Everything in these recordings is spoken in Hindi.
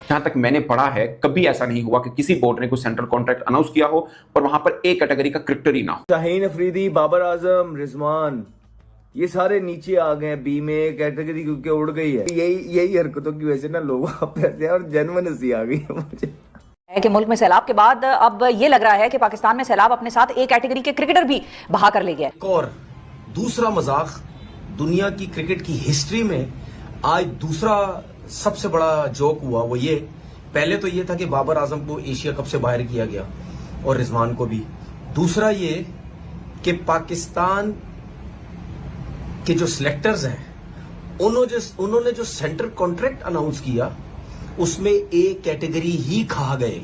जहां तक मैंने पढ़ा है कभी ऐसा नहीं हुआ कि किसी बोर्ड ने कोई सेंट्रल कॉन्ट्रैक्ट अनाउंस किया हो और वहां पर ए कैटेगरी का क्रिकेटर ही ना हो। शाहीन अफरीदी, बाबर आजम, रिजवान, ये सारे नीचे आ गए बी में कैटेगरी क्योंकि उड़ गई है। यही हरकतों की वजह से ना लोग पैसे और जेन्युइन हंसी आ गई है मुझे है कि मुल्क में सैलाब के बाद अब ये लग रहा है कि पाकिस्तान में सैलाब अपने साथ ए कैटेगरी के क्रिकेटर भी बहा कर ले गया। एक और दूसरा मजाक दुनिया की क्रिकेट की हिस्ट्री में आज दूसरा सबसे बड़ा जोक हुआ, वो ये, पहले तो ये था कि बाबर आजम को एशिया कप से बाहर किया गया और रिजवान को भी। दूसरा ये कि पाकिस्तान के जो सिलेक्टर्स हैं उन्होंने जो सेंट्रल कॉन्ट्रैक्ट अनाउंस किया उसमें ए कैटेगरी ही खा गए।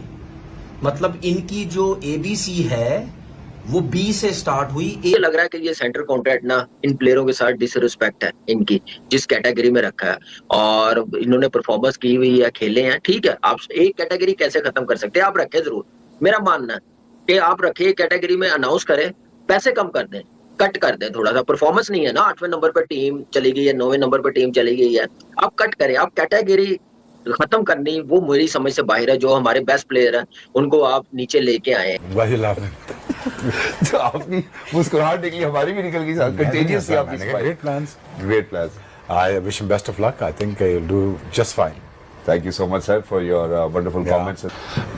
मतलब इनकी जो एबीसी है वो बी से स्टार्ट हुई। ये लग रहा है कि ये सेंट्रल कॉन्ट्रैक्ट ना इन प्लेयरों के साथ डिसरिस्पेक्ट है इनकी, जिस कैटेगरी में रखा है और इन्होंने परफॉर्मेंस की हुई है, खेले हैं, ठीक है। आप एक कैटेगरी कैसे खत्म कर सकते हैं? आप रखें जरूर, मेरा मानना है कि आप रखें कैटेगरी में, अनाउंस करें, पैसे कम कर दें, कट कर दें थोड़ा सा। परफॉर्मेंस नहीं है ना, 8वें नंबर पर टीम चली गई है, 9वें नंबर पर टीम चली गई है, आप कट करें। आप कैटेगरी खत्म करनी वो मेरी समझ से बाहर है। जो हमारे बेस्ट प्लेयर हैं उनको आप नीचे लेके आए हैं। तो आपकी मुस्कुराहट निकली, हमारी भी निकल गई, कंटेजियस थी आपकी smile. Great plans. I wish him best of luck. I think he'll do just fine. Thank you so much sir for your wonderful comments.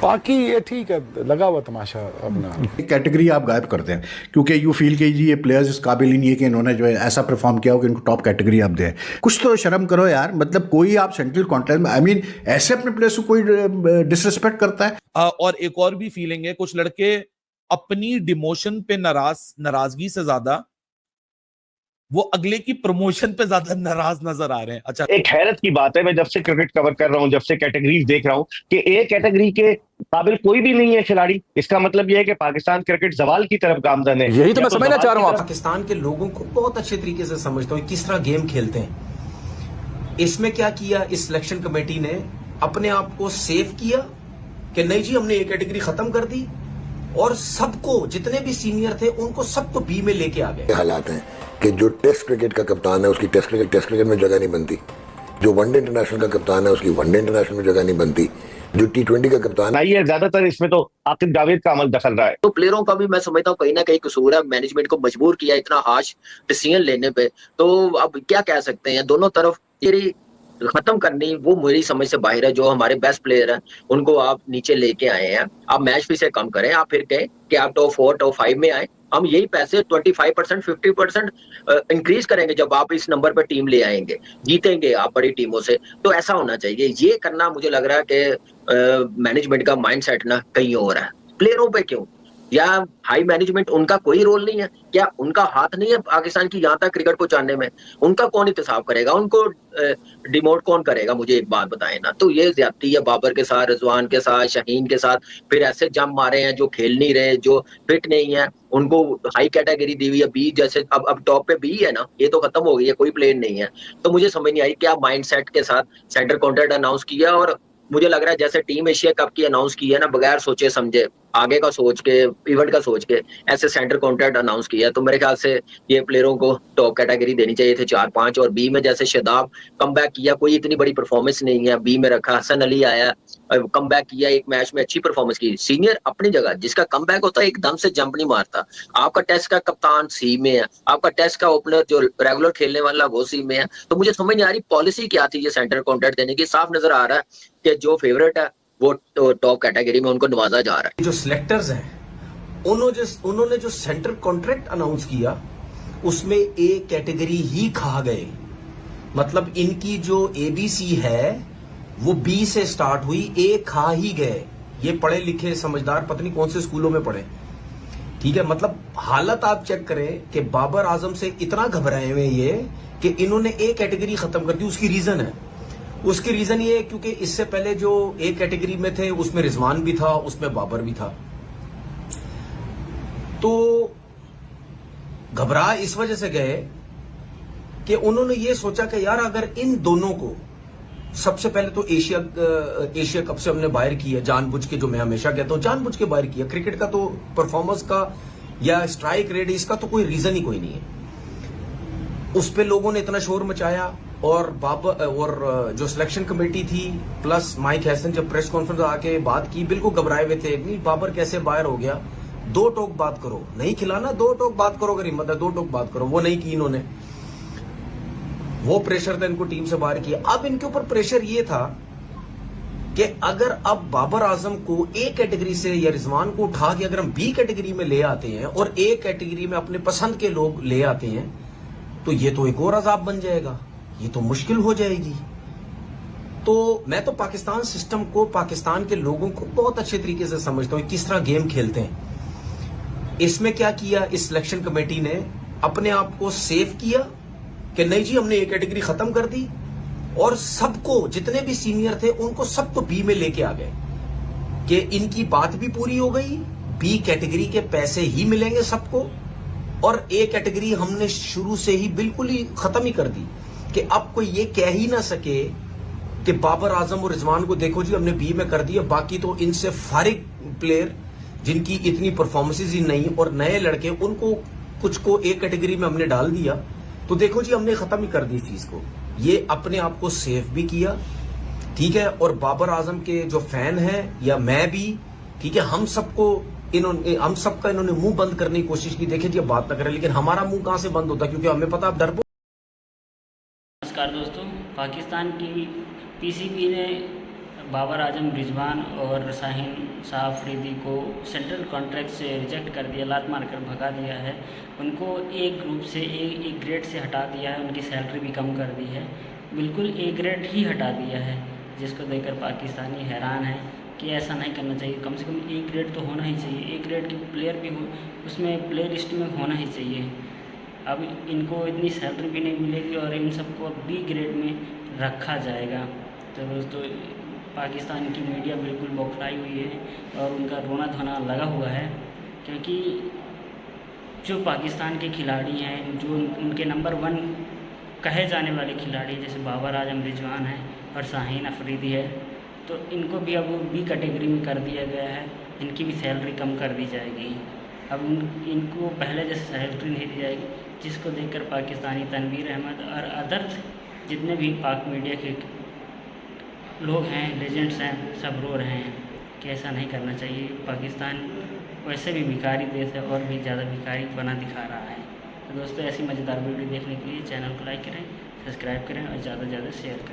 बाकी ये ठीक है, लगा हुआ तमाशा अपना। कैटेगरी आप गायब करते हैं क्योंकि यू फील कि जी ये प्लेयर्स इस काबिल ही नहीं है कि इन्होंने जो है ऐसा परफॉर्म किया हो कि इनको टॉप कैटेगरी आप दें। कुछ तो शर्म करो यार, मतलब कोई आप सेंट्रल कॉन्ट्रैक्ट में, आई मीन ऐसे अपने प्लेयर्स को कोई डिसरिस्पेक्ट करता है। और एक और भी फीलिंग है, कुछ लड़के अपनी डिमोशन पे नाराजगी से ज्यादा वो अगले की प्रमोशन पे ज्यादा नाराज नजर आ रहे हैं। अच्छा, एक हैरत की बात है, मैं जब से क्रिकेट कवर कर रहा हूं, जब से कैटेगरीज देख रहा हूं कि ए कैटेगरी के काबिल कोई भी नहीं है खिलाड़ी। इसका मतलब यह है कि पाकिस्तान क्रिकेट जवाल की तरफ गामजन है। यही तो मैं समझना चाह रहा हूं। पाकिस्तान के लोगों को बहुत अच्छे तरीके से समझता हूं किस तरह गेम खेलते हैं। इसमें क्या किया इस सिलेक्शन कमेटी ने, अपने आप को सेफ किया कि नहीं जी हमने ए कैटेगरी खत्म कर दी और सबको, जितने भी सीनियर थे उनको सबको बी में लेके आ गए। हालात हैं कि जो टेस्ट क्रिकेट का कप्तान है उसकी टेस्ट क्रिकेट में जगह नहीं बनती, जो वनडे इंटरनेशनल का कप्तान है उसकी वनडे इंटरनेशनल में जगह नहीं बनती, जो T20 का कप्तान है ज्यादातर इसमें तो आतिफ जावेद का अमल दखल रहा है। तो प्लेयरों का भी मैं समझता हूँ कहीं ना कहीं कसूर है, मैनेजमेंट को मजबूर किया इतना हार्श डिसीजन लेने पे। तो अब क्या कह सकते हैं, दोनों तरफ खत्म करनी वो मेरी समझ से बाहर है। जो हमारे बेस्ट प्लेयर हैं उनको आप नीचे लेके आए हैं, आप मैच फी से कम करें, आप फिर कहें कि आप टॉप 4 टॉप 5 में आए, हम यही पैसे 25% 50% इंक्रीज करेंगे जब आप इस नंबर पर टीम ले आएंगे, जीतेंगे आप बड़ी टीमों से। तो ऐसा होना चाहिए। ये करना मुझे लग रहा है कि मैनेजमेंट का माइंडसेट ना कहीं और है। प्लेयरों पे क्यों, या हाई मैनेजमेंट उनका कोई रोल नहीं है क्या? उनका हाथ नहीं है पाकिस्तान की यहाँ तक क्रिकेट पहुंचाने में? उनका कौन इंतजाम करेगा, उनको डिमोट कौन करेगा? मुझे एक बात बताएं ना। तो ये ज्यादती है बाबर के साथ, रिजवान के साथ, शाहीन के साथ। फिर ऐसे जम मारे हैं जो खेल नहीं रहे, जो फिट नहीं है, उनको हाई कैटेगरी दी हुई है बी। जैसे अब टॉप पे बी है ना, ये तो खत्म हो गई है, कोई प्लेयर नहीं है। तो मुझे समझ नहीं आई क्या माइंडसेट के साथ सेंट्रल कॉन्ट्रैक्ट अनाउंस किया। और मुझे लग रहा है जैसे टीम एशिया कप की अनाउंस की है ना, बगैर सोचे समझे, आगे का सोच के, इवेंट का सोच के ऐसे सेंटर कॉन्ट्रैक्ट अनाउंस किया। तो मेरे ख्याल से ये प्लेयरों को टॉप कैटेगरी देनी चाहिए थे 4-5। और बी में जैसे शादाब कमबैक किया, कोई इतनी बड़ी परफॉर्मेंस नहीं है, बी में रखा। हसन अली आया, कमबैक किया, एक मैच में अच्छी परफॉर्मेंस की। सीनियर अपनी जगह, जिसका कमबैक होता है एकदम से जंप नहीं मारता। आपका टेस्ट का कप्तान सी में है, आपका टेस्ट का ओपनर जो रेगुलर खेलने वाला वो सी में है। तो मुझे समझ नहीं आ रही पॉलिसी क्या थी ये सेंटर कॉन्ट्रैक्ट देने की। साफ नजर आ रहा है कि जो फेवरेट है वो टॉप कैटेगरी में उनको नवाजा जा रहा है। जो सिलेक्टर्स हैं उन्होंने जो सेंट्रल कॉन्ट्रैक्ट अनाउंस किया उसमें ए कैटेगरी ही खा गए। मतलब इनकी जो एबीसी है वो बी से स्टार्ट हुई, ए खा ही गए। ये पढ़े लिखे समझदार पता नहीं कौन से स्कूलों में पढ़े, ठीक है। मतलब हालत आप चेक करें कि बाबर आजम से इतना घबराए हुए ये कि इन्होंने ए कैटेगरी खत्म कर दी। उसकी रीजन है, उसकी रीजन ये है क्योंकि इससे पहले जो ए कैटेगरी में थे उसमें रिजवान भी था, उसमें बाबर भी था। तो घबरा इस वजह से गए कि उन्होंने ये सोचा कि यार अगर इन दोनों को, सबसे पहले तो एशिया कप से हमने बाहर किया जानबूझ के, जो मैं हमेशा कहता हूं जानबूझ के बाहर किया। क्रिकेट का तो परफॉर्मेंस का या स्ट्राइक रेट इसका तो कोई रीजन ही कोई नहीं है। उस पे लोगों ने इतना शोर मचाया, और बाबर और जो सिलेक्शन कमेटी थी प्लस माइक हैसन जब प्रेस कॉन्फ्रेंस आके बात की, बिल्कुल घबराए हुए थे, नहीं बाबर कैसे बाहर हो गया, 2 टोक बात करो, नहीं खिलाना 2 टोक बात करो, अगर हिम्मत है 2 टोक बात करो। वो नहीं की इन्होंने, वो प्रेशर था इनको टीम से बाहर किया। अब इनके ऊपर प्रेशर ये था कि अगर अब बाबर आजम को ए कैटेगरी से या रिजवान को उठा के अगर हम बी कैटेगरी में ले आते हैं और ए कैटेगरी में अपने पसंद के लोग ले आते हैं, तो ये तो एक और अजाब बन जाएगा, ये तो मुश्किल हो जाएगी। तो मैं तो पाकिस्तान सिस्टम को, पाकिस्तान के लोगों को बहुत अच्छे तरीके से समझता हूं किस तरह गेम खेलते हैं। इसमें क्या किया इस सिलेक्शन कमेटी ने, अपने आप को सेफ किया कि नहीं जी हमने ए कैटेगरी खत्म कर दी, और सबको जितने भी सीनियर थे उनको सबको बी में लेके आ गए कि इनकी बात भी पूरी हो गई, बी कैटेगरी के पैसे ही मिलेंगे सबको, और ए कैटेगरी हमने शुरू से ही बिल्कुल ही खत्म ही कर दी कि अब कोई ये कह ही ना सके कि बाबर आजम और रिजवान को देखो जी हमने बी में कर दिया, बाकी तो इनसे फारिग प्लेयर जिनकी इतनी परफॉर्मेंसेज ही नहीं और नए लड़के उनको कुछ को ए कैटेगरी में हमने डाल दिया, तो देखो जी हमने खत्म ही कर दी चीज को। ये अपने आप को सेफ भी किया, ठीक है। और बाबर आजम के जो फैन हैं या मैं भी, ठीक है, हम सबका इन्होंने मुंह बंद करने की कोशिश की, देखे जी अब बात ना करें, लेकिन हमारा मुंह कहां से बंद होता, क्योंकि हमें पता अब डरपो। नमस्कार दोस्तों, पाकिस्तान की पीसीबी ने बाबर आजम, रिजवान और शाहीन शाह अफरीदी को सेंट्रल कॉन्ट्रैक्ट से रिजेक्ट कर दिया, लात मार कर भगा दिया है। उनको एक ग्रुप से एक ग्रेड से हटा दिया है, उनकी सैलरी भी कम कर दी है, बिल्कुल ए ग्रेड ही हटा दिया है, जिसको देखकर पाकिस्तानी हैरान है कि ऐसा नहीं करना चाहिए। कम से कम ए ग्रेड तो होना ही चाहिए, ए ग्रेड के प्लेयर भी उसमें प्लेयर लिस्ट में होना ही चाहिए। अब इनको इतनी सैलरी भी नहीं मिलेगी और इन सबको बी ग्रेड में रखा जाएगा। तो दोस्तों पाकिस्तान की मीडिया बिल्कुल बौखलाई हुई है और उनका रोना धोना लगा हुआ है, क्योंकि जो पाकिस्तान के खिलाड़ी हैं, जो उनके नंबर 1 कहे जाने वाले खिलाड़ी जैसे बाबर आजम, रिजवान है और शाहीन अफरीदी है, तो इनको भी अब बी कैटेगरी में कर दिया गया है, इनकी भी सैलरी कम कर दी जाएगी। अब इनको पहले जैसे सैलरी नहीं दी जाएगी, जिसको देखकर पाकिस्तानी तनवीर अहमद और अदर्स जितने भी पाक मीडिया के लोग हैं, लेजेंड्स हैं, सब रो रहे हैं कि ऐसा नहीं करना चाहिए। पाकिस्तान वैसे भी भिखारी देश है और भी ज़्यादा भिखारी बना दिखा रहा है। तो दोस्तों ऐसी मज़ेदार वीडियो देखने के लिए चैनल को लाइक करें, सब्सक्राइब करें और ज़्यादा से ज़्यादा शेयर करें।